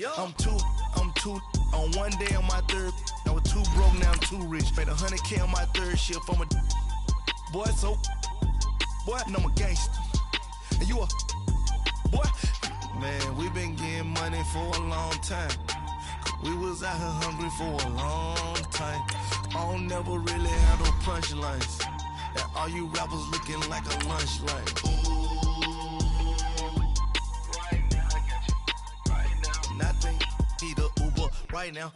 I'm two. On one day on my third, I was too broke, now I'm too rich. Made 100K on my third shift. I'm a boy, so boy, and I'm a gangster. And you a boy. Man, we been getting money for a long time. We was out here hungry for a long time. I don't never really have no punchlines. And all you rappers looking like a lunch line. Nothing, need a Uber right now.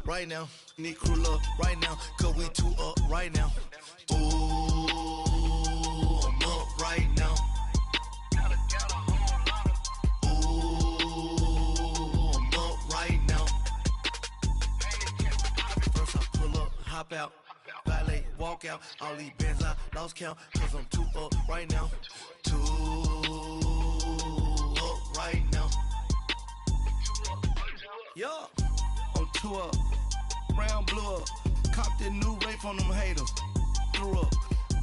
Right now, need crew love right now. Cause we two up right now. Ooh, I'm up right now. Ooh, I'm up right now. First I pull up, hop out, valet, walk out. All these bands I lost count. Cause I'm two up right now. Two up right now. Yo, I'm two up, round blew up, copped that new rape on them haters, threw up,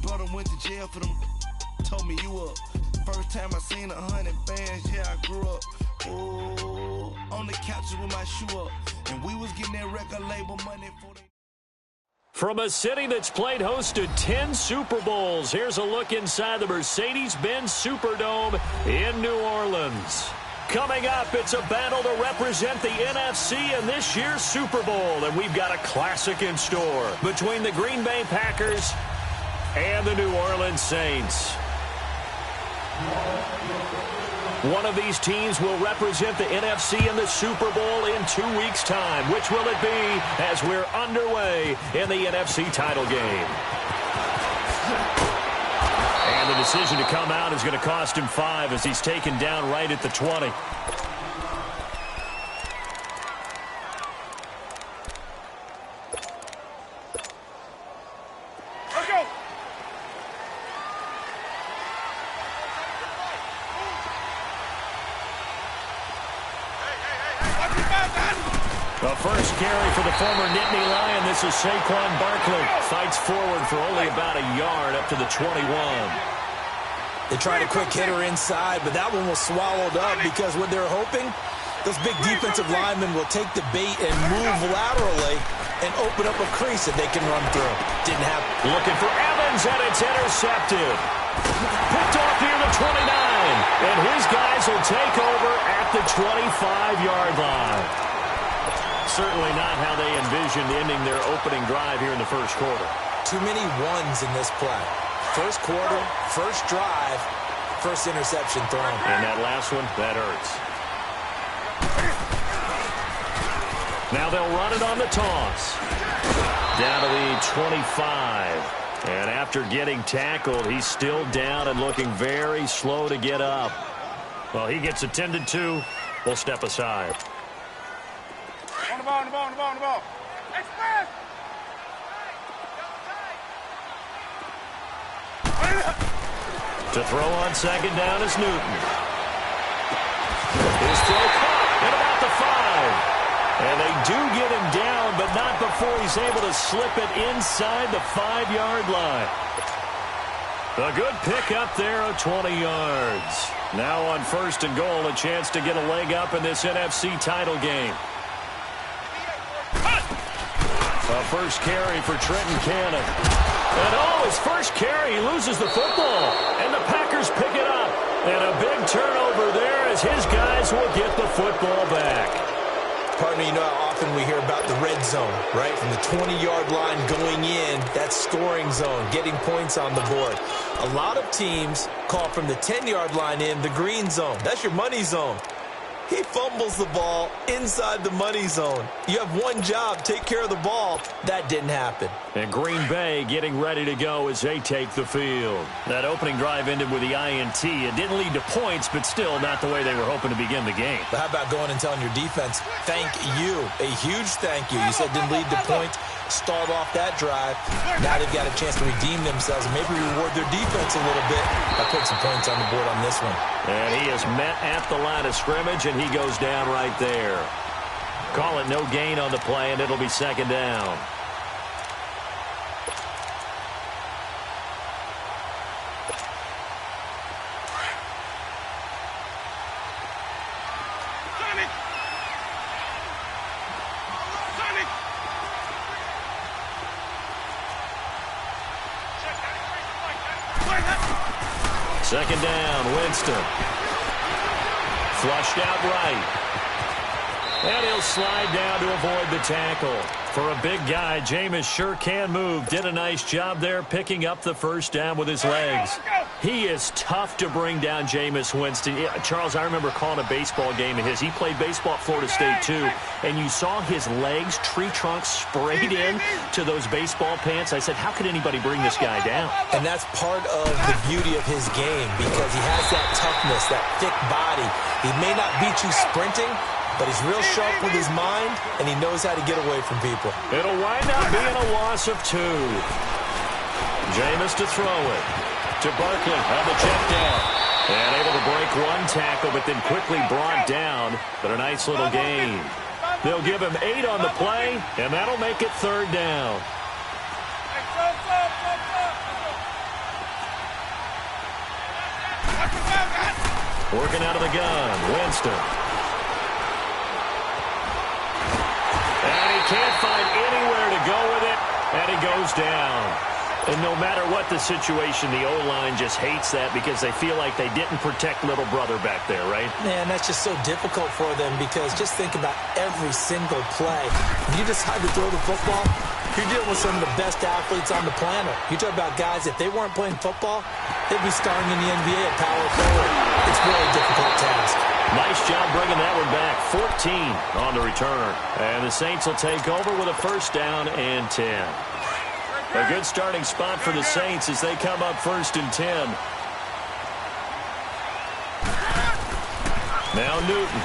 brother went to jail for them, told me you up, first time I seen 100 bands, yeah I grew up, ooh, on the couch with my shoe up, and we was getting that record label money for the... From a city that's played host to 10 Super Bowls, here's a look inside the Mercedes-Benz Superdome in New Orleans. Coming up, it's a battle to represent the NFC in this year's Super Bowl, and we've got a classic in store between the Green Bay Packers and the New Orleans Saints. One of these teams will represent the NFC in the Super Bowl in 2 weeks' time. Which will it be as we're underway in the NFC title game? And the decision to come out is going to cost him 5 as he's taken down right at the 20. The first carry for the former Nittany Lion. This is Saquon Barkley. Fights forward for only about a yard up to the 21. They tried a quick hitter inside, but that one was swallowed up because what they're hoping, those big defensive linemen will take the bait and move laterally and open up a crease that they can run through. Didn't happen. Looking for Evans, and it's intercepted. Picked off near the 29, and his guys will take over at the 25-yard line. Certainly not how they envisioned ending their opening drive here in the first quarter. Too many ones in this play. First quarter, first drive, first interception thrown. And that last one, that hurts. Now they'll run it on the toss. Down to the 25. And after getting tackled, he's still down and looking very slow to get up. Well, he gets attended to. We'll step aside. On the ball. Express! To throw on second down is Newton. His throw caught at about the 5. And they do get him down, but not before he's able to slip it inside the 5-yard line. A good pick up there of 20 yards. Now on first and goal, a chance to get a leg up in this NFC title game. A first carry for Trenton Cannon. And his first carry, he loses the football. And the Packers pick it up. And a big turnover there as his guys will get the football back. Partner, you know how often we hear about the red zone, right? From the 20-yard line going in, that's scoring zone, getting points on the board. A lot of teams call from the 10-yard line in the green zone. That's your money zone. He fumbles the ball inside the money zone. You have one job, take care of the ball. That didn't happen. And Green Bay getting ready to go as they take the field. That opening drive ended with the INT. It didn't lead to points, but still not the way they were hoping to begin the game. But how about going and telling your defense, thank you, a huge thank you. You said didn't lead to points, start off that drive. Now they've got a chance to redeem themselves and maybe reward their defense a little bit by putting some points on the board on this one. And he is met at the line of scrimmage, and he goes down right there. Call it no gain on the play, and it'll be second down. Second down, Winston. Flushed out right. And he'll slide down to avoid the tackle. For a big guy, Jameis sure can move. Did a nice job there picking up the first down with his legs. He is tough to bring down, Jameis Winston. Charles, I remember calling a baseball game of his. He played baseball at Florida State, too. And you saw his legs, tree trunks sprayed in to those baseball pants. I said, how could anybody bring this guy down? And that's part of the beauty of his game because he has that toughness, that thick body. He may not beat you sprinting, but he's real sharp with his mind, and he knows how to get away from people. It'll wind up being a loss of 2. Jameis to throw it. To Barkley on the check down. And able to break one tackle, but then quickly brought down. But a nice little gain. They'll give him 8 on the play, and that'll make it 3rd down. Working out of the gun, Winston. And he can't find anywhere to go with it, and he goes down. And no matter what the situation, the O-line just hates that because they feel like they didn't protect little brother back there, right? Man, that's just so difficult for them because just think about every single play. If you decide to throw the football, you're dealing with some of the best athletes on the planet. You talk about guys, if they weren't playing football, they'd be starring in the NBA at power forward. It's a really difficult task. Nice job bringing that one back. 14 on the return. And the Saints will take over with a first down and 10. A good starting spot for the Saints as they come up 1st and 10. Now Newton.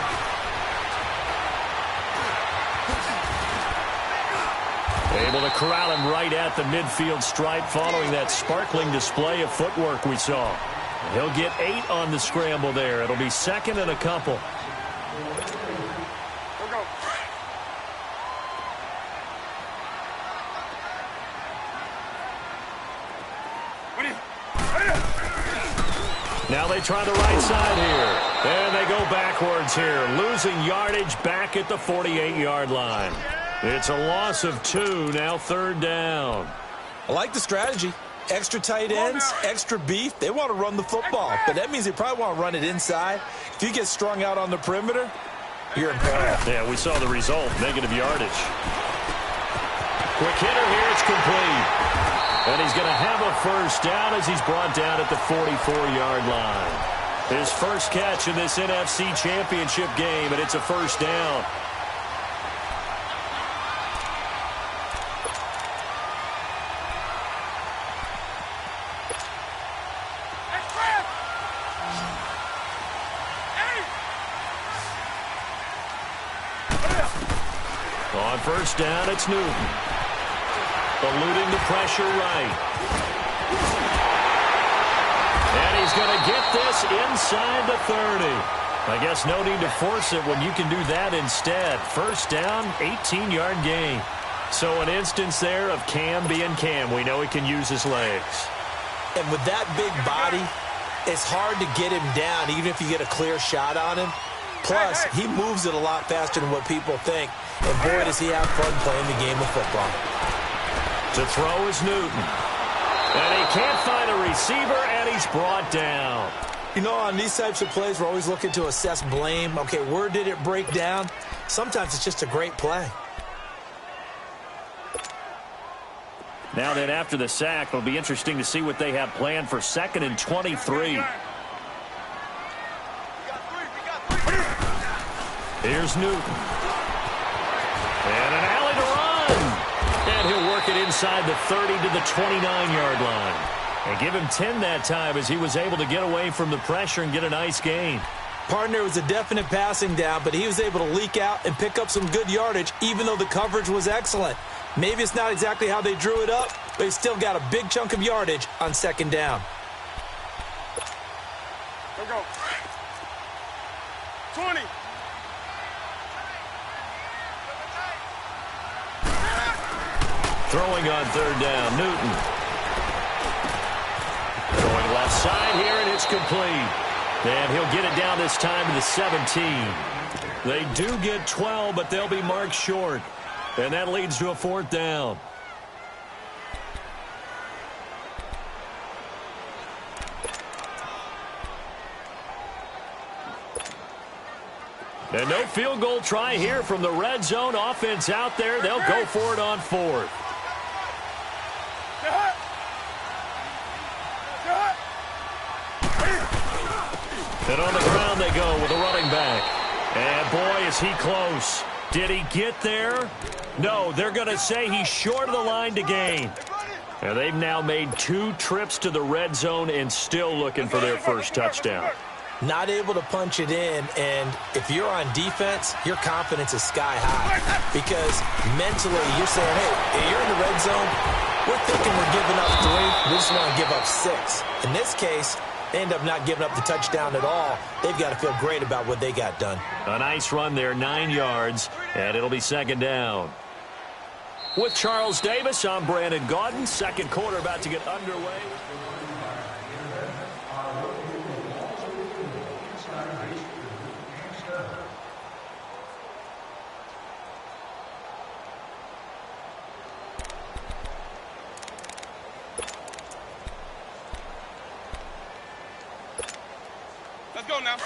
Able to corral him right at the midfield stripe following that sparkling display of footwork we saw. He'll get 8 on the scramble there. It'll be 2nd and a couple. Now they try the right side here. And they go backwards here. Losing yardage back at the 48-yard line. It's a loss of 2. Now 3rd down. I like the strategy. Extra tight ends, extra beef. They want to run the football. But that means they probably want to run it inside. If you get strung out on the perimeter, you're in peril. Yeah, we saw the result. Negative yardage. Quick hitter here. It's complete. And he's going to have a first down as he's brought down at the 44-yard line. His first catch in this NFC Championship game, and it's a first down. On first down, it's Newton. Eluding the pressure right. And he's going to get this inside the 30. I guess no need to force it when you can do that instead. First down, 18-yard gain. So an instance there of Cam being Cam. We know he can use his legs. And with that big body, it's hard to get him down even if you get a clear shot on him. Plus, he moves it a lot faster than what people think. And boy, does he have fun playing the game of football. To throw is Newton. And he can't find a receiver, and he's brought down. You know, on these types of plays, we're always looking to assess blame. Okay, where did it break down? Sometimes it's just a great play. Now then, after the sack, it'll be interesting to see what they have planned for 2nd and 23. Here's Newton. And an alley to run. And he'll work it inside the 30 to the 29-yard line. And give him 10 that time as he was able to get away from the pressure and get a nice gain. Partner was a definite passing down, but he was able to leak out and pick up some good yardage, even though the coverage was excellent. Maybe it's not exactly how they drew it up, but he still got a big chunk of yardage on 2nd down. Go. 20. Throwing on 3rd down, Newton. Going left side here, and it's complete. And he'll get it down this time to the 17. They do get 12, but they'll be marked short. And that leads to a 4th down. And no field goal try here from the red zone. Offense out there. They'll go for it on 4th. And on the ground they go with a running back. And boy, is he close. Did he get there? No, they're going to say he's short of the line to gain. And they've now made 2 trips to the red zone and still looking for their first touchdown. Not able to punch it in, and if you're on defense, your confidence is sky high. Because mentally, you're saying, hey, you're in the red zone, we're thinking we're giving up 3, we just want to give up 6. In this case, they end up not giving up the touchdown at all. They've got to feel great about what they got done. A nice run there, 9 yards, and it'll be 2nd down. With Charles Davis, I'm Brandon Gaudin. Second quarter about to get underway. Let's go now.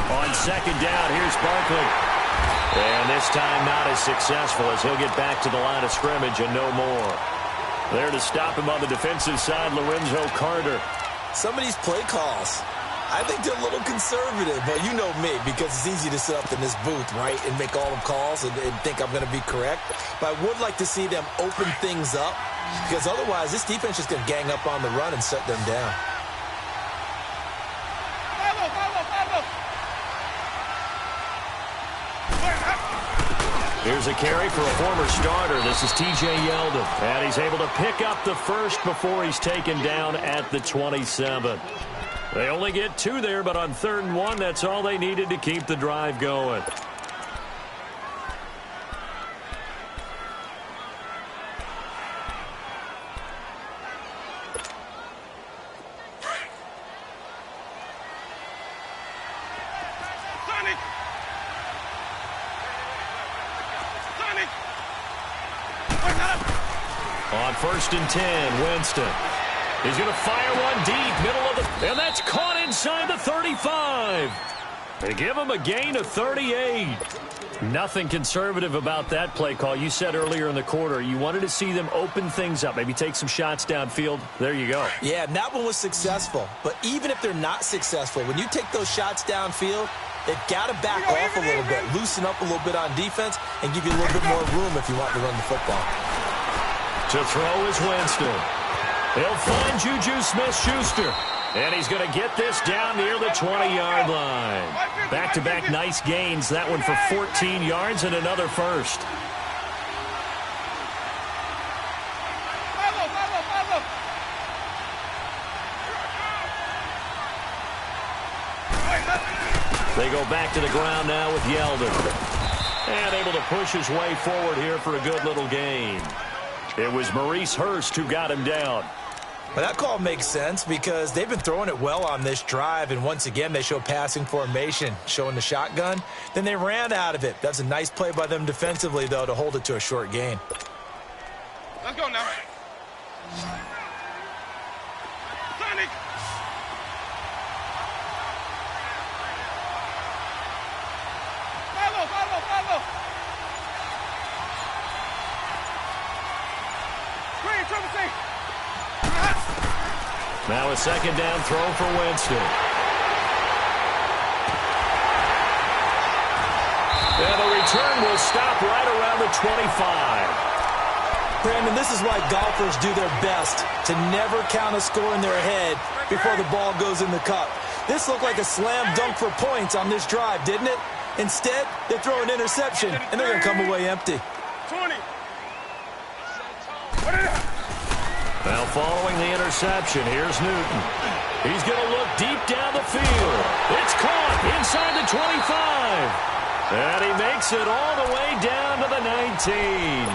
On 2nd down, here's Barkley. And this time not as successful as he'll get back to the line of scrimmage and no more. There to stop him on the defensive side, Lorenzo Carter. Some of these play calls, I think they're a little conservative, but you know me, because it's easy to sit up in this booth, right, and make all the calls and think I'm going to be correct. But I would like to see them open things up, because otherwise this defense is going to gang up on the run and shut them down. Here's a carry for a former starter. This is T.J. Yeldon. And he's able to pick up the first before he's taken down at the 27. They only get 2 there, but on 3rd and 1, that's all they needed to keep the drive going. On 1st and 10, Winston. He's going to fire one deep, middle of the... And that's caught inside the 35. They give him a gain of 38. Nothing conservative about that play call. You said earlier in the quarter you wanted to see them open things up, maybe take some shots downfield. There you go. Yeah, and that one was successful. But even if they're not successful, when you take those shots downfield, they've got to back off a little bit, loosen up a little bit on defense, and give you a little bit more room if you want to run the football. To throw is Winston. He'll find Juju Smith-Schuster. And he's going to get this down near the 20-yard line. Back-to-back nice gains. That one for 14 yards and another first. They go back to the ground now with Yeldon. And able to push his way forward here for a good little gain. It was Maurice Hurst who got him down. Well, that call makes sense because they've been throwing it well on this drive, and once again they show passing formation, showing the shotgun. Then they ran out of it. That's a nice play by them defensively, though, to hold it to a short gain. Let's go now. Sonic! Follow! Screen, triple C! Now a second down throw for Winston. And the return will stop right around the 25. Brandon, this is why golfers do their best to never count a score in their head before the ball goes in the cup. This looked like a slam dunk for points on this drive, didn't it? Instead, they throw an interception, and they're going to come away empty. 20. Now following the interception, here's Newton. He's going to look deep down the field. It's caught inside the 25. And he makes it all the way down to the 19.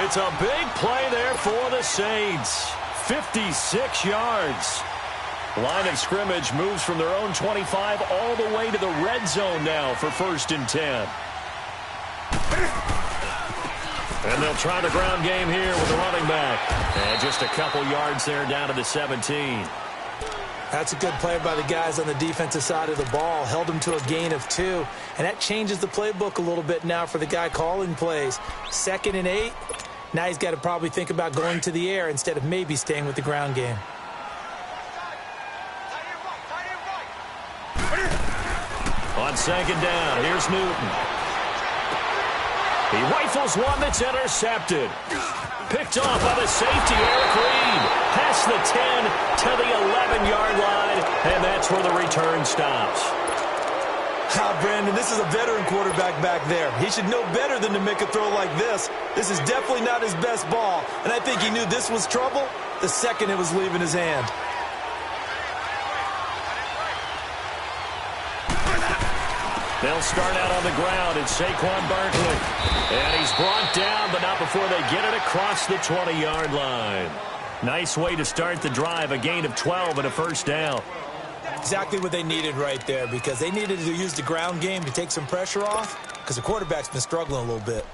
It's a big play there for the Saints. 56 yards. Line of scrimmage moves from their own 25 all the way to the red zone now for 1st and 10. And they'll try the ground game here with the running back. And just a couple yards there down to the 17. That's a good play by the guys on the defensive side of the ball. Held them to a gain of 2. And that changes the playbook a little bit now for the guy calling plays. 2nd and 8. Now he's got to probably think about going to the air instead of maybe staying with the ground game. On 2nd down, here's Newton. He rifles one that's intercepted. Picked off by the safety, Eric Reed. Past the 10 to the 11-yard line, and that's where the return stops. Brandon, this is a veteran quarterback back there. He should know better than to make a throw like this. This is definitely not his best ball, and I think he knew this was trouble the second it was leaving his hand. They'll start out on the ground. It's Saquon Barkley. And he's brought down, but not before they get it across the 20-yard line. Nice way to start the drive, a gain of 12 and a first down. Exactly what they needed right there, because they needed to use the ground game to take some pressure off, because the quarterback's been struggling a little bit.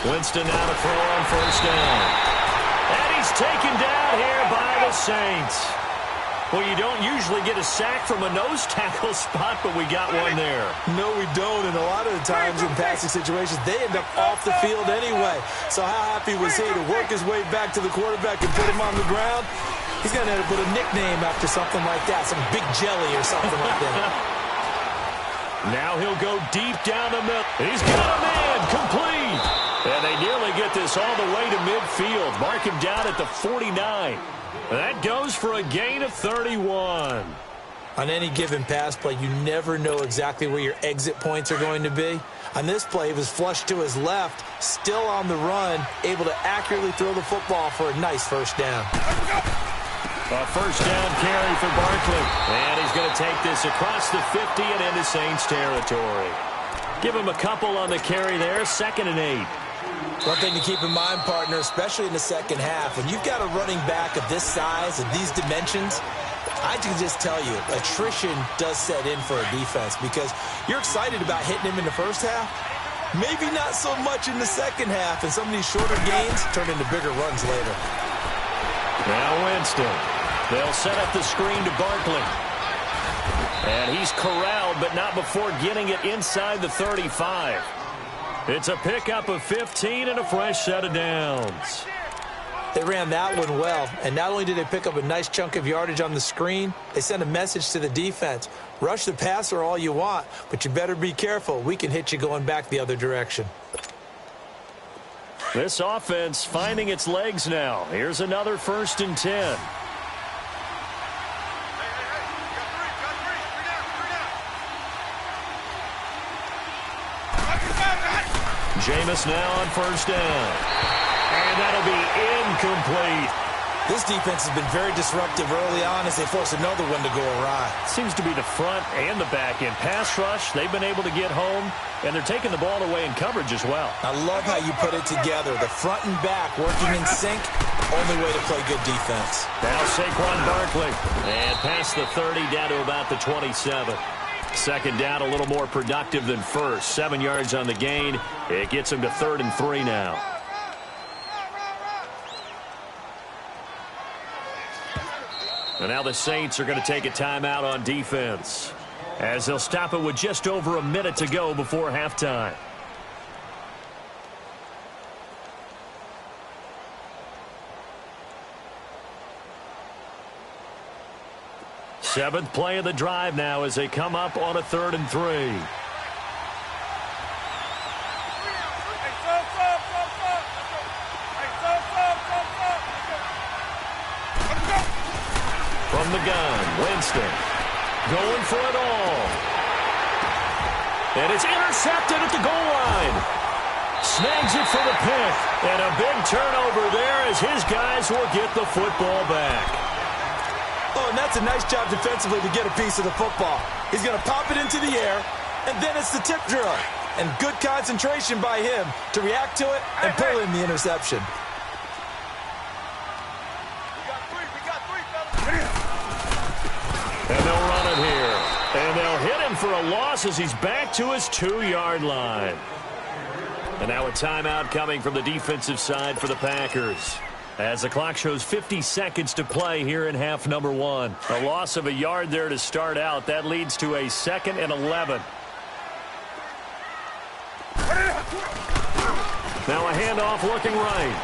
Winston now to throw on first down. And he's taken down here by the Saints. Well, you don't usually get a sack from a nose tackle spot, but we got one there. No, we don't, and a lot of the times in passing situations, they end up off the field anyway. So how happy was he to work his way back to the quarterback and put him on the ground? He's going to have to put a nickname after something like that, some Big Jelly or something like that. Now he'll go deep down the middle. He's got a man, complete. And they nearly get this all the way to midfield. Mark him down at the 49. That goes for a gain of 31. On any given pass play, you never know exactly where your exit points are going to be. On this play, he was flushed to his left, still on the run, able to accurately throw the football for a nice first down. A first down carry for Barkley. And he's going to take this across the 50 and into Saints territory. Give him a couple on the carry there, 2nd and 8. One thing to keep in mind, partner, especially in the second half, when you've got a running back of this size and these dimensions, I can just tell you, attrition does set in for a defense because you're excited about hitting him in the first half. Maybe not so much in the second half, and some of these shorter gains turn into bigger runs later. Now Winston. They'll set up the screen to Barkley. And he's corralled, but not before getting it inside the 35. It's a pickup of 15 and a fresh set of downs. They ran that one well, and not only did they pick up a nice chunk of yardage on the screen, they sent a message to the defense. Rush the passer all you want, but you better be careful. We can hit you going back the other direction. This offense finding its legs now. Here's another 1st and 10. Jameis now on first down. And that'll be incomplete. This defense has been very disruptive early on as they force another one to go awry. Seems to be the front and the back end. Pass rush, they've been able to get home, and they're taking the ball away in coverage as well. I love how you put it together. The front and back working in sync, only way to play good defense. Now Saquon Barkley. And past the 30 down to about the 27. 2nd down, a little more productive than first. 7 yards on the gain. It gets him to 3rd and 3 now. And now the Saints are going to take a timeout on defense, as they'll stop it with just over a minute to go before halftime. Seventh play of the drive now as they come up on a 3rd and 3. From the gun, Winston going for it all. And it's intercepted at the goal line. Snags it for the pick. And a big turnover there as his guys will get the football back. Oh, and that's a nice job defensively to get a piece of the football. He's going to pop it into the air, and then it's the tip drill. And good concentration by him to react to it and pull in the interception. And they'll run it here. And they'll hit him for a loss as he's back to his 2-yard line. And now a timeout coming from the defensive side for the Packers. As the clock shows 50 seconds to play here in half number 1. A loss of a yard there to start out. That leads to a 2nd and 11. Now a handoff looking right.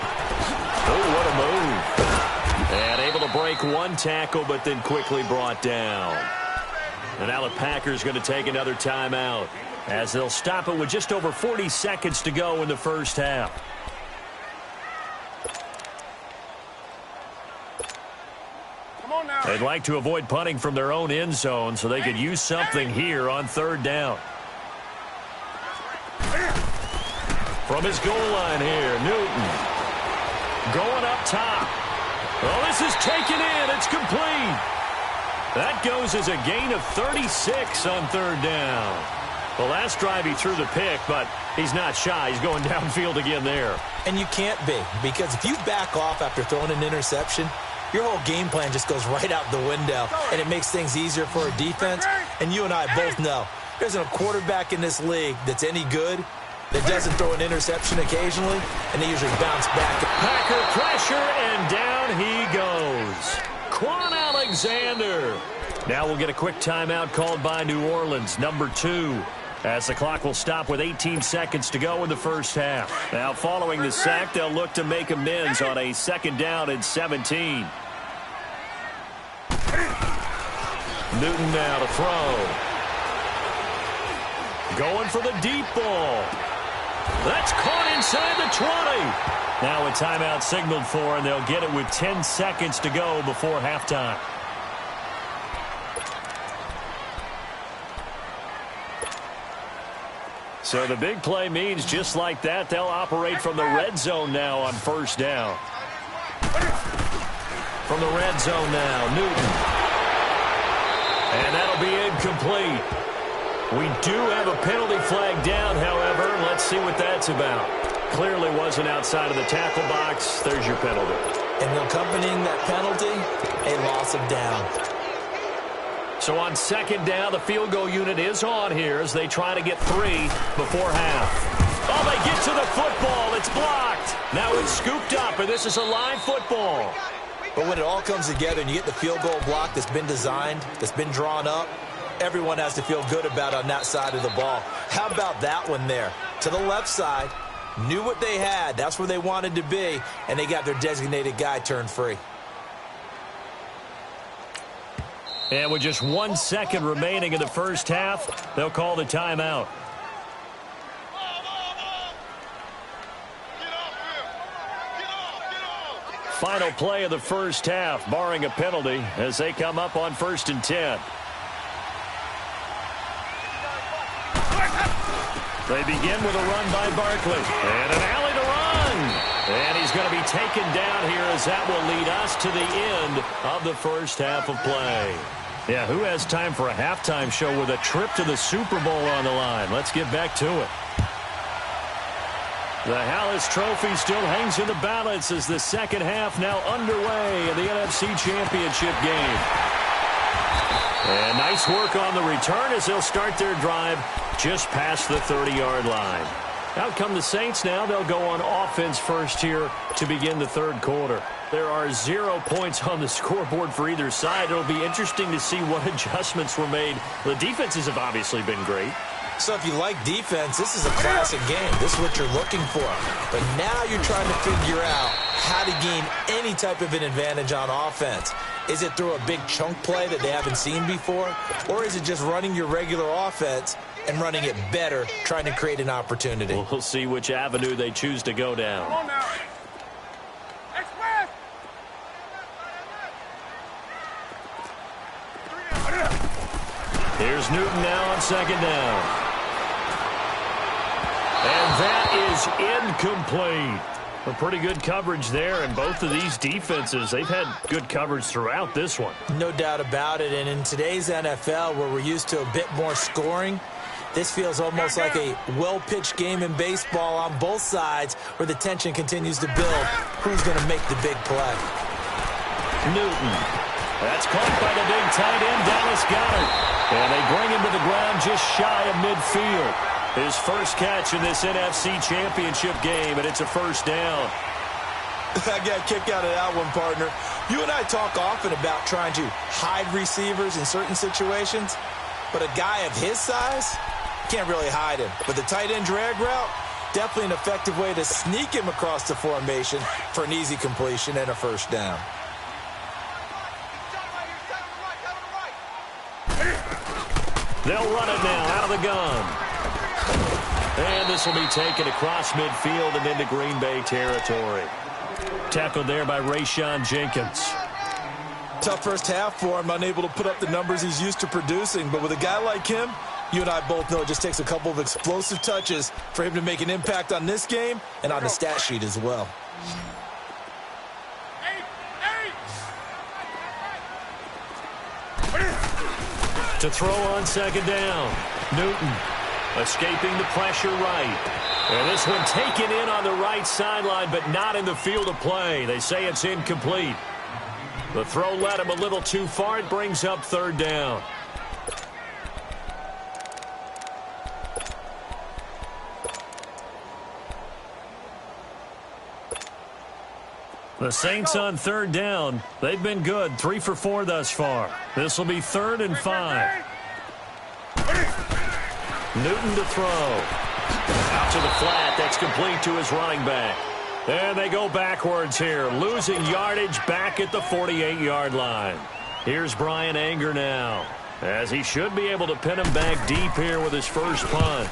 Oh, what a move. And able to break one tackle, but then quickly brought down. And now the Packers going to take another timeout as they'll stop it with just over 40 seconds to go in the first half. They'd like to avoid punting from their own end zone so they could use something here on 3rd down. From his goal line here, Newton. Going up top. Oh, this is taken in. It's complete. That goes as a gain of 36 on 3rd down. The last drive he threw the pick, but he's not shy. He's going downfield again there. And you can't be, because if you back off after throwing an interception, your whole game plan just goes right out the window, and it makes things easier for a defense. And you and I both know there's a quarterback in this league that's any good that doesn't throw an interception occasionally, and they usually bounce back. Packer pressure, and down he goes. Quan Alexander. Now we'll get a quick timeout called by New Orleans, number 2. As the clock will stop with 18 seconds to go in the first half. Now following the sack, they'll look to make amends on a 2nd down and 17. Newton now to throw. Going for the deep ball. That's caught inside the 20. Now a timeout signaled for, and they'll get it with 10 seconds to go before halftime. So the big play means just like that, they'll operate from the red zone now on 1st down. From the red zone now, Newton. And that'll be incomplete. We do have a penalty flag down, however. Let's see what that's about. Clearly wasn't outside of the tackle box. There's your penalty. And accompanying that penalty, a loss of down. So on 2nd down, the field goal unit is on here as they try to get 3 before half. Oh, they get to the football. It's blocked. Now it's scooped up, and this is a live football. But when it all comes together and you get the field goal block that's been designed, that's been drawn up, everyone has to feel good about on that side of the ball. How about that one there? To the left side, knew what they had. That's where they wanted to be, and they got their designated guy turned free. And with just 1 second remaining in the first half, they'll call the timeout. Final play of the first half, barring a penalty, as they come up on 1st and 10. They begin with a run by Barkley. And an alley to run. And he's going to be taken down here as that will lead us to the end of the first half of play. Yeah, who has time for a halftime show with a trip to the Super Bowl on the line? Let's get back to it. The Hallis Trophy still hangs in the balance as the second half now underway in the NFC Championship game. And nice work on the return as they'll start their drive just past the 30-yard line. Out come the Saints now. They'll go on offense first here to begin the 3rd quarter. There are 0 points on the scoreboard for either side. It'll be interesting to see what adjustments were made. The defenses have obviously been great. So if you like defense, this is a classic game. This is what you're looking for. But now you're trying to figure out how to gain any type of an advantage on offense. Is it through a big chunk play that they haven't seen before? Or is it just running your regular offense and running it better, trying to create an opportunity? We'll see which avenue they choose to go down. Come on now. Express. Here's Newton now on 2nd down. And that is incomplete. A pretty good coverage there, and both of these defenses, they've had good coverage throughout this one. No doubt about it, and in today's NFL, where we're used to a bit more scoring, this feels almost like a well-pitched game in baseball on both sides where the tension continues to build. Who's going to make the big play? Newton. That's caught by the big tight end, Dallas Goedert. And they bring him to the ground just shy of midfield. His first catch in this NFC Championship game, and it's a first down. I got a kick out of that one, partner. You and I talk often about trying to hide receivers in certain situations, but a guy of his size can't really hide him. But the tight end drag route, definitely an effective way to sneak him across the formation for an easy completion and a first down. They'll run it now out of the gun. And this will be taken across midfield and into Green Bay territory. Tackled there by Rayshon Jenkins. Tough first half for him, unable to put up the numbers he's used to producing. But with a guy like him, you and I both know it just takes a couple of explosive touches for him to make an impact on this game and on the stat sheet as well. To throw on second down. Newton escaping the pressure right. And this one taken in on the right sideline, but not in the field of play. They say it's incomplete. The throw led him a little too far. It brings up third down. The Saints on third down. They've been good. 3 for 4 thus far. This will be 3rd and 5. Newton to throw. Out to the flat. That's complete to his running back. And they go backwards here. Losing yardage back at the 48-yard line. Here's Brian Anger now, as he should be able to pin him back deep here with his first punt.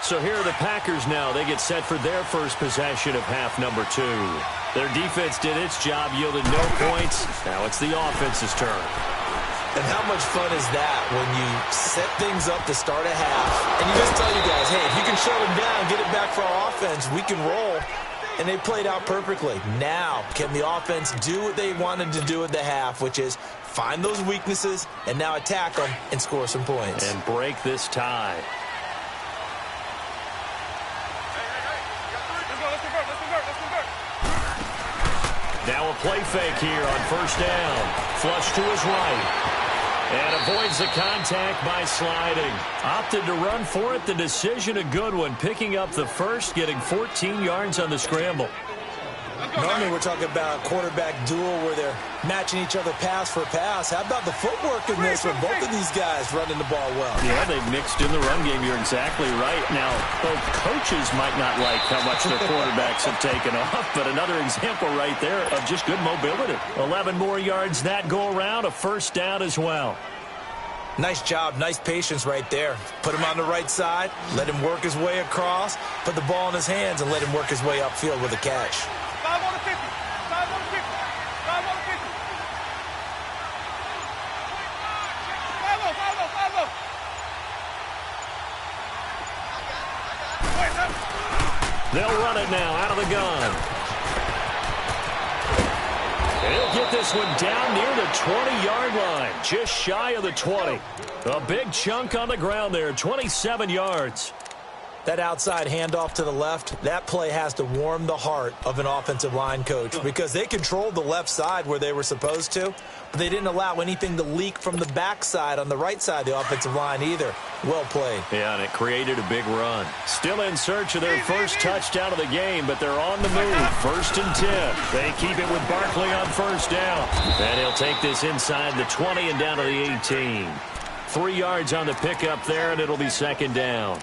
So here are the Packers now. They get set for their first possession of half number 2. Their defense did its job, yielded no points. Now it's the offense's turn. And how much fun is that when you set things up to start a half and you just tell you guys, hey, if you can shut them down, get it back for our offense, we can roll. And they played out perfectly. Now, can the offense do what they wanted to do at the half, which is find those weaknesses and now attack them and score some points. And break this tie. Now a play fake here on first down. Flush to his right. And avoids the contact by sliding. Opted to run for it. The decision a good one. Picking up the first, getting 14 yards on the scramble. Normally we're talking about a quarterback duel where they're matching each other pass for pass. How about the footwork in this with both of these guys running the ball well? Yeah, they've mixed in the run game. You're exactly right. Now, both coaches might not like how much their quarterbacks have taken off, but another example right there of just good mobility. 11 more yards that go around, a first down as well. Nice job, nice patience right there. Put him on the right side, let him work his way across, put the ball in his hands, and let him work his way upfield with a catch. 5 on the 50. 5 on the 50. 5 on the 50. 5 They'll run it now out of the gun. And he'll get this one down near the 20-yard line, just shy of the 20. A big chunk on the ground there, 27 yards. That outside handoff to the left, that play has to warm the heart of an offensive line coach because they controlled the left side where they were supposed to, but they didn't allow anything to leak from the backside on the right side of the offensive line either. Well played. Yeah, and it created a big run. Still in search of their first touchdown of the game, but they're on the move. 1st and 10. They keep it with Barkley on first down. And he'll take this inside the 20 and down to the 18. 3 yards on the pickup there, and it'll be second down.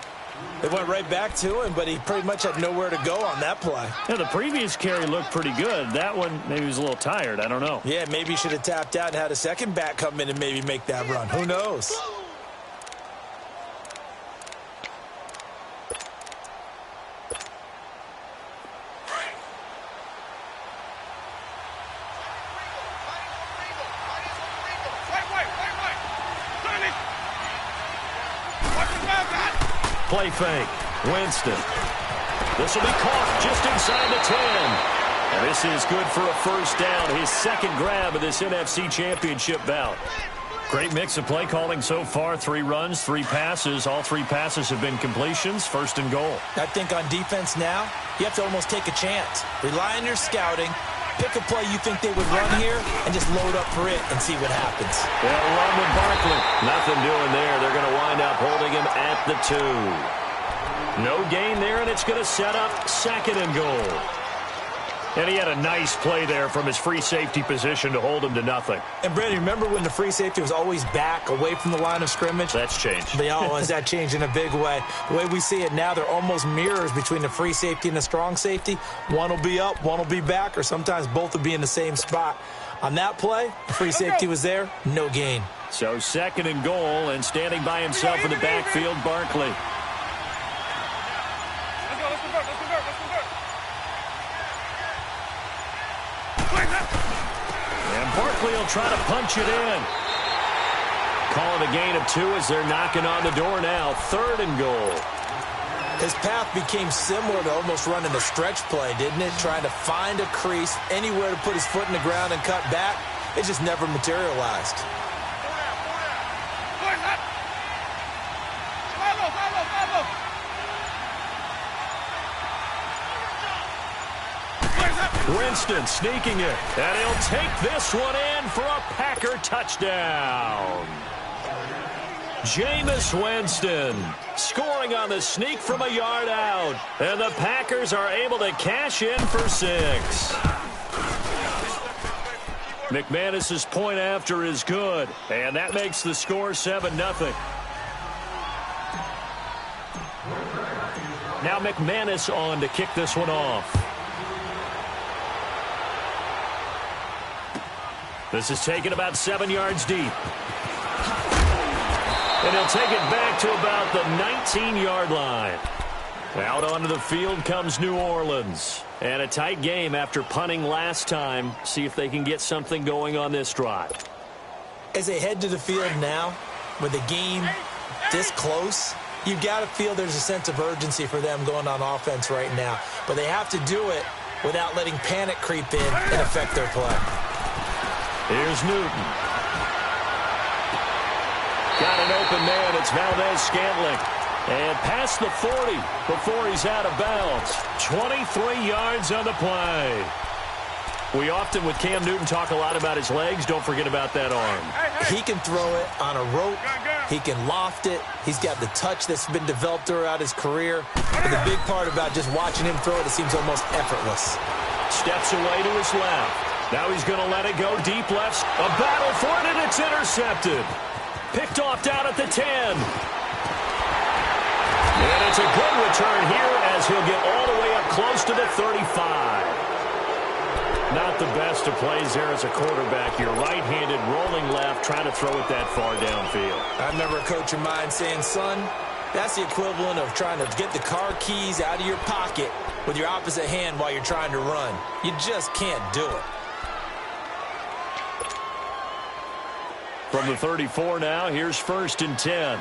They went right back to him, but he pretty much had nowhere to go on that play. Yeah, the previous carry looked pretty good. That one, maybe he was a little tired. I don't know. Yeah, maybe he should have tapped out and had a second back come in and maybe make that run. Who knows? Play fake. Winston. This will be caught just inside the 10. And this is good for a first down. His second grab of this NFC Championship bout. Great mix of play calling so far. 3 runs, 3 passes. All 3 passes have been completions. First and goal. I think on defense now, you have to almost take a chance. Rely on your scouting. Pick a play you think they would run here and just load up for it and see what happens. They'll run with Barkley. Nothing doing there. They're going to wind up holding him at the 2. No gain there, and it's going to set up second and goal. And he had a nice play there from his free safety position to hold him to nothing. And, Brandon, remember when the free safety was always back away from the line of scrimmage? That's changed. That changed in a big way. The way we see it now, they're almost mirrors between the free safety and the strong safety. One will be up, one will be back, or sometimes both will be in the same spot. On that play, the free safety was there, no gain. So second and goal, and standing by himself in the backfield, Barkley. Barkley will try to punch it in. Call it a gain of 2 as they're knocking on the door now. Third and goal. His path became similar to almost running a stretch play, didn't it? Trying to find a crease, anywhere to put his foot in the ground and cut back. It just never materialized. Winston sneaking it, and he'll take this one in for a Packer touchdown. Jameis Winston scoring on the sneak from a yard out, and the Packers are able to cash in for 6. McManus's point after is good, and that makes the score 7-0. Now McManus on to kick this one off. This is taken about 7 yards deep. And he'll take it back to about the 19-yard line. Out onto the field comes New Orleans. And a tight game after punting last time. See if they can get something going on this drive. As they head to the field now, with the game this close, you've got to feel there's a sense of urgency for them going on offense right now. But they have to do it without letting panic creep in and affect their play. Here's Newton. Got an open man. It's Valdez-Scantling. And past the 40 before he's out of bounds. 23 yards on the play. We often, with Cam Newton, talk a lot about his legs. Don't forget about that arm. He can throw it on a rope. He can loft it. He's got the touch that's been developed throughout his career. But the big part about just watching him throw it, it seems almost effortless. Steps away to his left. Now he's going to let it go deep left. A battle for it, and it's intercepted. Picked off down at the 10. And it's a good return here as he'll get all the way up close to the 35. Not the best of plays there as a quarterback. You're right-handed, rolling left, trying to throw it that far downfield. I remember a coach of mine saying, son, that's the equivalent of trying to get the car keys out of your pocket with your opposite hand while you're trying to run. You just can't do it. From the 34 now, here's 1st and 10.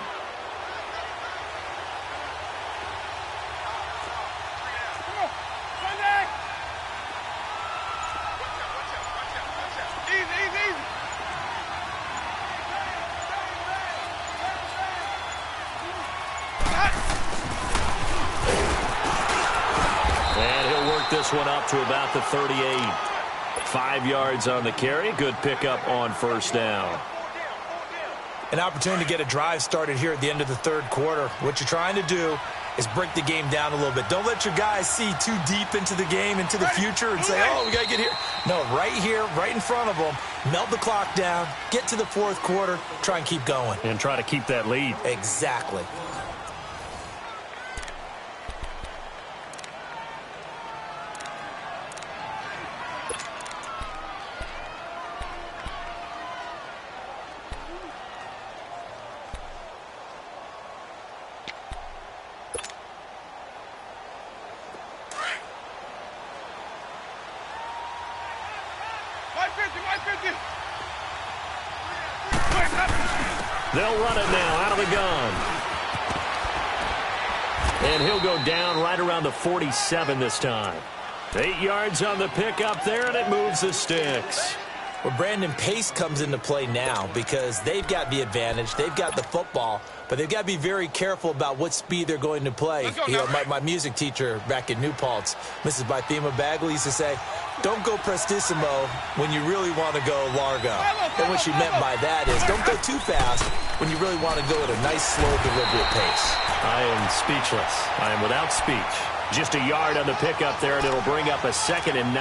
And he'll work this one up to about the 38. 5 yards on the carry. Good pickup on first down. An opportunity to get a drive started here at the end of the third quarter. What you're trying to do is break the game down a little bit. Don't let your guys see too deep into the game, into the future, and say, oh, we got to get here. No, right here, right in front of them, melt the clock down, get to the fourth quarter, try and keep going. And try to keep that lead. Exactly. They'll run it now out of the gun. And he'll go down right around the 47 this time. 8 yards on the pickup there, and it moves the sticks. Well, Brandon, pace comes into play now because they've got the advantage. They've got the football, but they've got to be very careful about what speed they're going to play. You know, my music teacher back in New Paltz, Mrs. Bythema Bagley, used to say, don't go prestissimo when you really want to go largo. And what she meant by that is don't go too fast when you really want to go at a nice, slow, deliberate pace. I am speechless. I am without speech. Just a yard on the pickup there, and it'll bring up a 2nd and 9.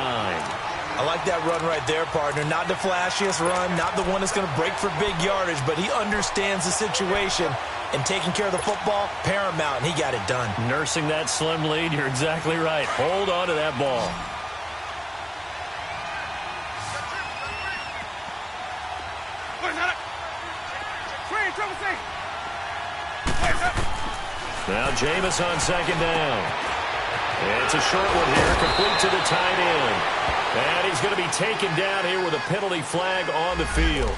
I like that run right there, partner. Not the flashiest run, not the one that's going to break for big yardage, but he understands the situation, and taking care of the football, paramount, and he got it done. Nursing that slim lead, you're exactly right. Hold on to that ball. Now Jameis on 2nd down. And it's a short one here, complete to the tight end. And he's going to be taken down here with a penalty flag on the field.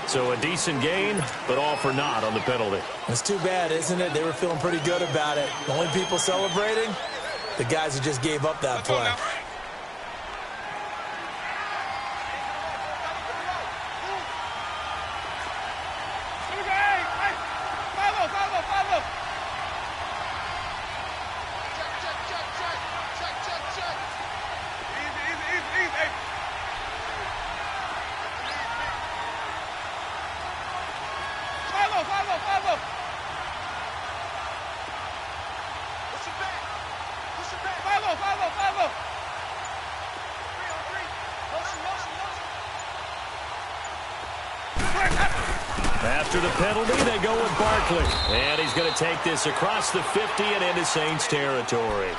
So a decent gain, but all for naught on the penalty. It's too bad, isn't it? They were feeling pretty good about it. The only people celebrating, the guys who just gave up that play. After the penalty, they go with Barkley. And he's going to take this across the 50 and into Saints territory.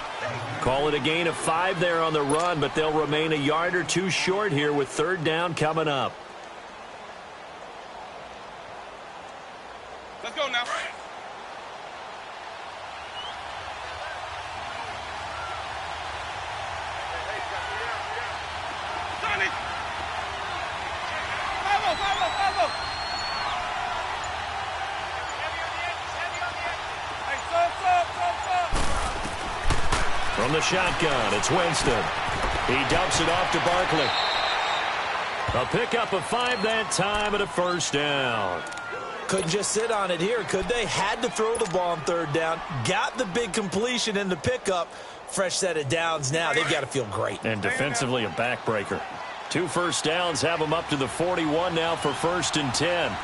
Call it a gain of 5 there on the run, but they'll remain a yard or 2 short here with 3rd down coming up. Let's go now. Johnny. Follow. From the shotgun, it's Winston. He dumps it off to Barkley. A pickup of 5 that time and a 1st down. Couldn't just sit on it here, could they? Had to throw the ball on 3rd down. Got the big completion in the pickup. Fresh set of downs now. They've got to feel great. And defensively a backbreaker. 2 first downs have them up to the 41 now for 1st and 10.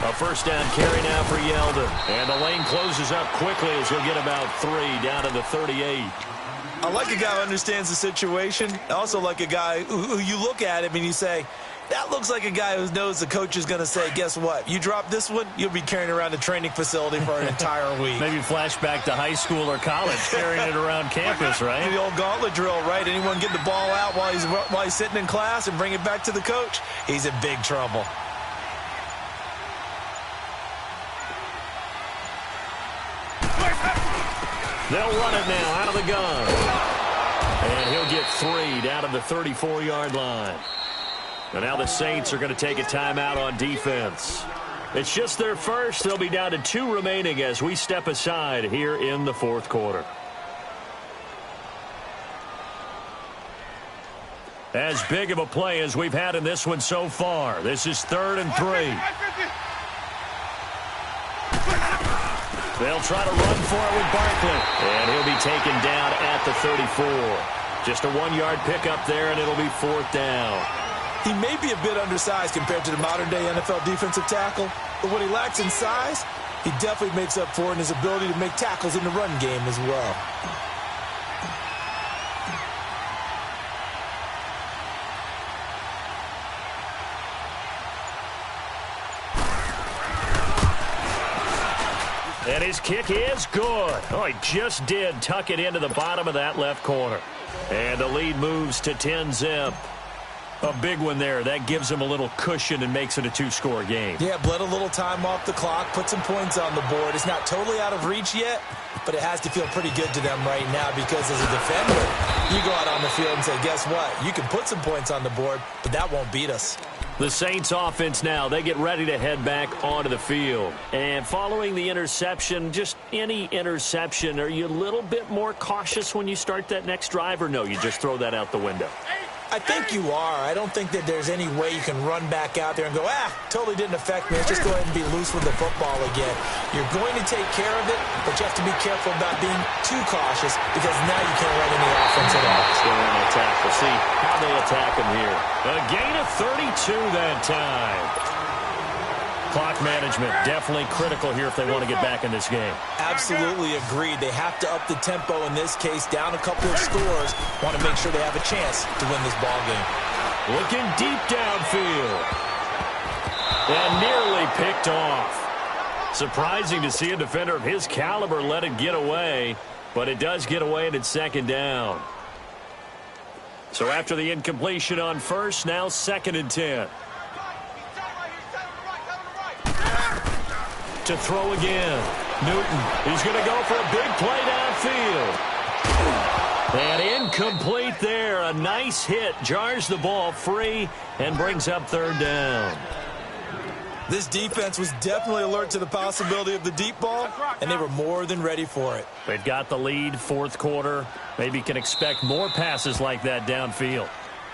A 1st down carry now for Yeldon. And the lane closes up quickly as he'll get about 3 down to the 38. I like a guy who understands the situation. I also like a guy who you look at him and you say, that looks like a guy who knows the coach is going to say, guess what? You drop this one, you'll be carrying around a training facility for an entire week. Maybe flashback to high school or college, carrying it around campus, right? The old gauntlet drill, right? Anyone get the ball out while he's sitting in class and bring it back to the coach? He's in big trouble. They'll run it now out of the gun. And he'll get 3 down to the 34-yard line. And now the Saints are going to take a timeout on defense. It's just their first. They'll be down to 2 remaining as we step aside here in the 4th quarter. As big of a play as we've had in this one so far. This is 3rd and 3. They'll try to run for it with Barkley. And he'll be taken down at the 34. Just a 1-yard pickup there, and it'll be 4th down. He may be a bit undersized compared to the modern-day NFL defensive tackle, but what he lacks in size, he definitely makes up for in his ability to make tackles in the run game as well. And his kick is good. Oh, he just did tuck it into the bottom of that left corner. And the lead moves to 10-zip. A big one there. That gives him a little cushion and makes it a 2-score game. Yeah, bled a little time off the clock, put some points on the board. It's not totally out of reach yet, but it has to feel pretty good to them right now because as a defender, You go out on the field and say, guess what? You can put some points on the board, but that won't beat us. The Saints offense now, they get ready to head back onto the field. And following the interception, just any interception, are you a little bit more cautious when you start that next drive, or no, you just throw that out the window? I think you are. I don't think that there's any way you can run back out there and go, totally didn't affect me. Let's just go ahead and be loose with the football again. You're going to take care of it, but you have to be careful about being too cautious because now you can't run any offense at all. Let's go in and attack. We'll see how they attack him here. A gain of 32 that time. Clock management definitely critical here if they want to get back in this game. Absolutely agreed. They have to up the tempo in this case, down a couple of scores. Want to make sure they have a chance to win this ball game. Looking deep downfield. And nearly picked off. Surprising to see a defender of his caliber let it get away, but it does get away and it's second down. So after the incompletion on first, now 2nd and 10. To throw again. Newton, he's going to go for a big play downfield. And incomplete there. A nice hit. Jars the ball free and brings up 3rd down. This defense was definitely alert to the possibility of the deep ball, and they were more than ready for it. They've got the lead, 4th quarter. Maybe can expect more passes like that downfield.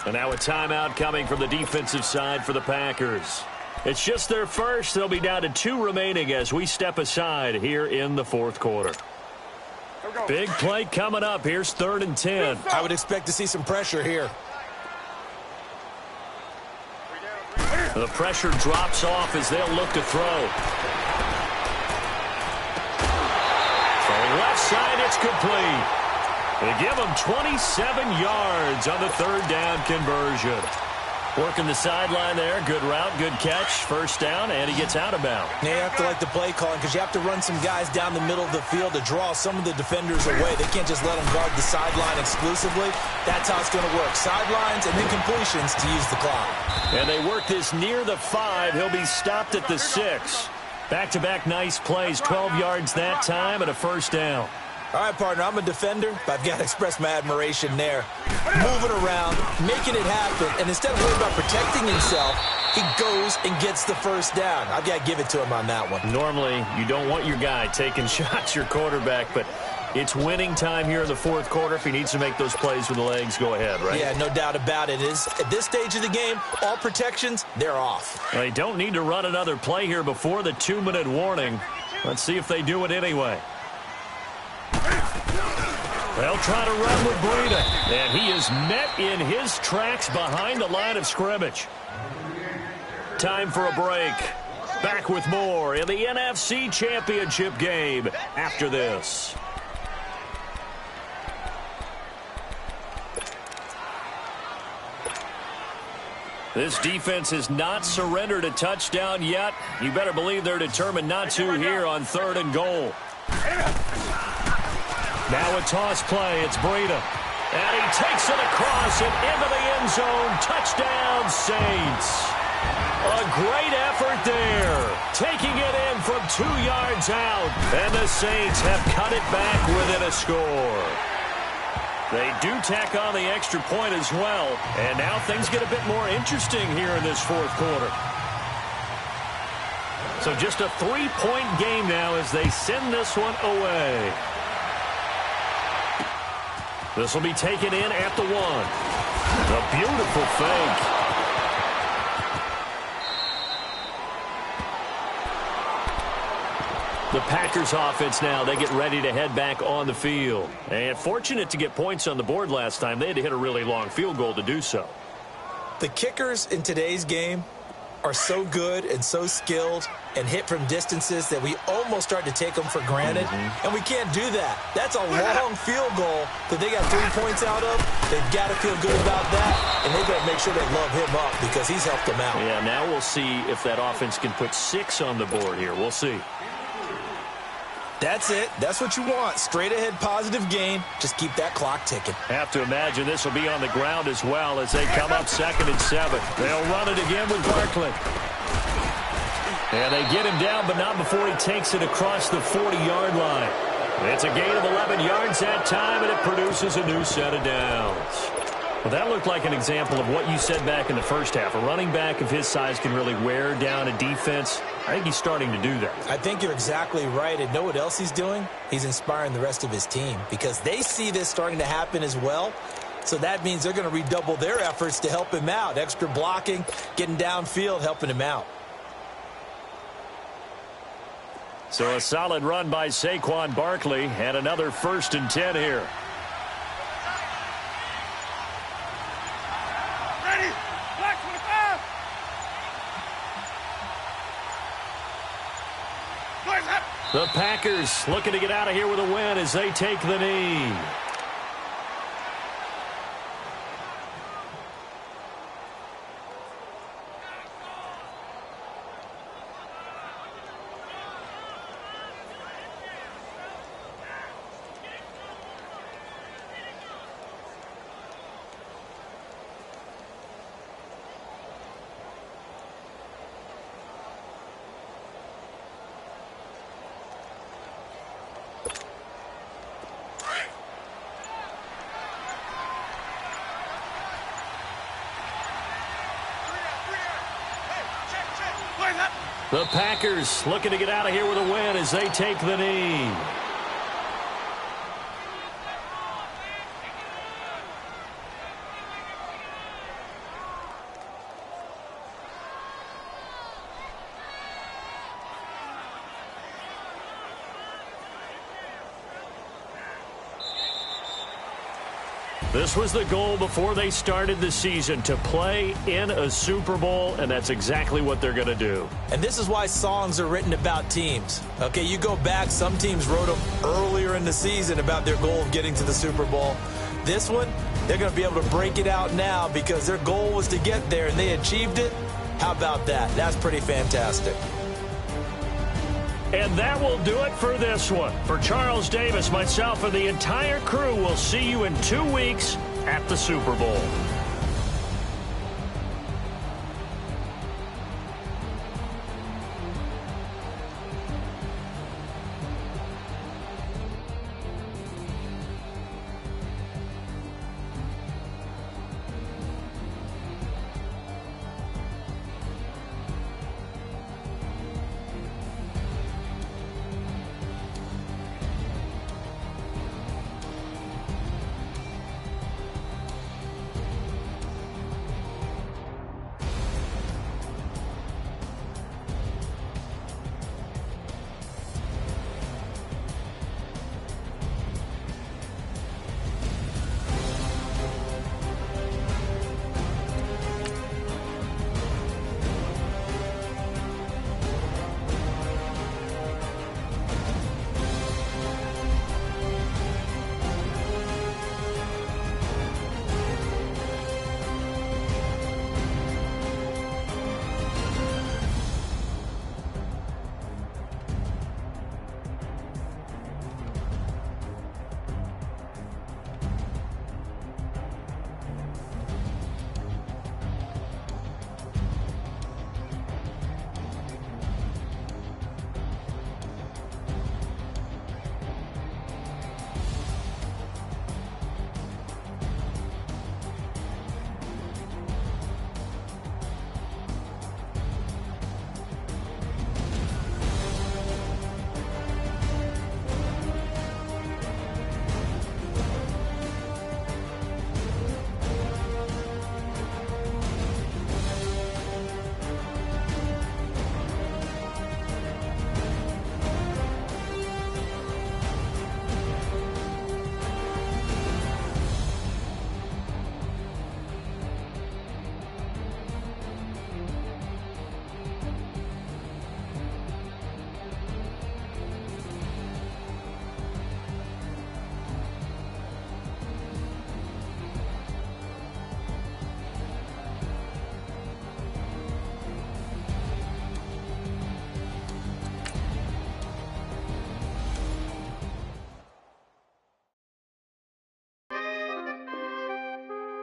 And now a timeout coming from the defensive side for the Packers. It's just their first. They'll be down to 2 remaining as we step aside here in the 4th quarter. Big play coming up. Here's 3rd and 10. I would expect to see some pressure here. The pressure drops off as they'll look to throw. From left side, it's complete. They give them 27 yards on the 3rd down conversion. Working the sideline there. Good route, good catch. 1st down, and he gets out of bounds. Now you have to like the play calling because you have to run some guys down the middle of the field to draw some of the defenders away. They can't just let them guard the sideline exclusively. That's how it's going to work. Sidelines and then completions to use the clock. And they work this near the 5. He'll be stopped at the 6. Back-to-back nice plays. 12 yards that time and a 1st down. All right, partner, I'm a defender, but I've got to express my admiration there. Moving around, making it happen, and instead of worrying about protecting himself, he goes and gets the 1st down. I've got to give it to him on that one. Normally, you don't want your guy taking shots, your quarterback, but it's winning time here in the 4th quarter. If he needs to make those plays with the legs, go ahead, right? Yeah, no doubt about it. At this stage of the game, all protections, they're off. They don't need to run another play here before the 2-minute warning. Let's see if they do it anyway. They'll try to run with Breida, and he is met in his tracks behind the line of scrimmage. Time for a break. Back with more in the NFC Championship game after this. This defense has not surrendered a touchdown yet. You better believe they're determined not to here on 3rd and goal. Now a toss play. It's Breida. And he takes it across and into the end zone. Touchdown, Saints. A great effort there. Taking it in from 2 yards out. And the Saints have cut it back within a score. They do tack on the extra point as well. And now things get a bit more interesting here in this 4th quarter. So just a 3-point game now as they send this one away. This will be taken in at the 1. A beautiful fake. The Packers offense now, they get ready to head back on the field. And fortunate to get points on the board last time. They had to hit a really long field goal to do so. The kickers in today's game are so good and so skilled and hit from distances that we almost start to take them for granted. And we can't do that. That's a long field goal that they got 3 points out of. They've got to feel good about that, and they got to make sure they love him up because he's helped them out. Yeah, now we'll see if that offense can put 6 on the board here. We'll see. That's it. That's what you want. Straight ahead positive gain. Just keep that clock ticking. Have to imagine this will be on the ground as well as they come up 2nd and 7. They'll run it again with Barkley. And they get him down, but not before he takes it across the 40-yard line. It's a gain of 11 yards that time, and it produces a new set of downs. Well, that looked like an example of what you said back in the first half. A running back of his size can really wear down a defense. I think he's starting to do that. I think you're exactly right. And know what else he's doing? He's inspiring the rest of his team because they see this starting to happen as well. So that means they're going to redouble their efforts to help him out. Extra blocking, getting downfield, helping him out. So a solid run by Saquon Barkley and another 1st and 10 here. Ready? Black 25. Boys up. The Packers looking to get out of here with a win as they take the knee. The Packers looking to get out of here with a win as they take the knee. This was the goal before they started the season, to play in a Super Bowl, and that's exactly what they're going to do. And this is why songs are written about teams. Okay, you go back, some teams wrote them earlier in the season about their goal of getting to the Super Bowl. This one, they're going to be able to break it out now because their goal was to get there, and they achieved it. How about that? That's pretty fantastic. And that will do it for this one. For Charles Davis, myself, and the entire crew, we'll see you in 2 weeks at the Super Bowl.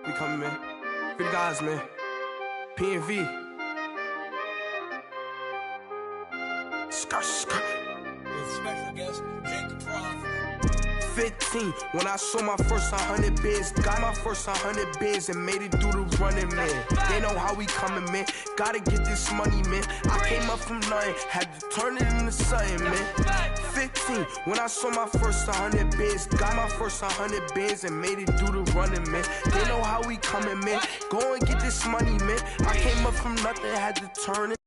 We coming, man. Free the guys, man. P&V. With special guest Jacob Roth. 15, when I saw my first 100 bids, got my first 100 bids and made it through the running, man. They know how we coming, man. Gotta get this money, man. I came up from nothing, had to turn it into something, man. 15, when I saw my first 100 bids, got my first 100 bids and made it through the running, man. They know how we coming, man. Go and get this money, man. I came up from nothing, had to turn it.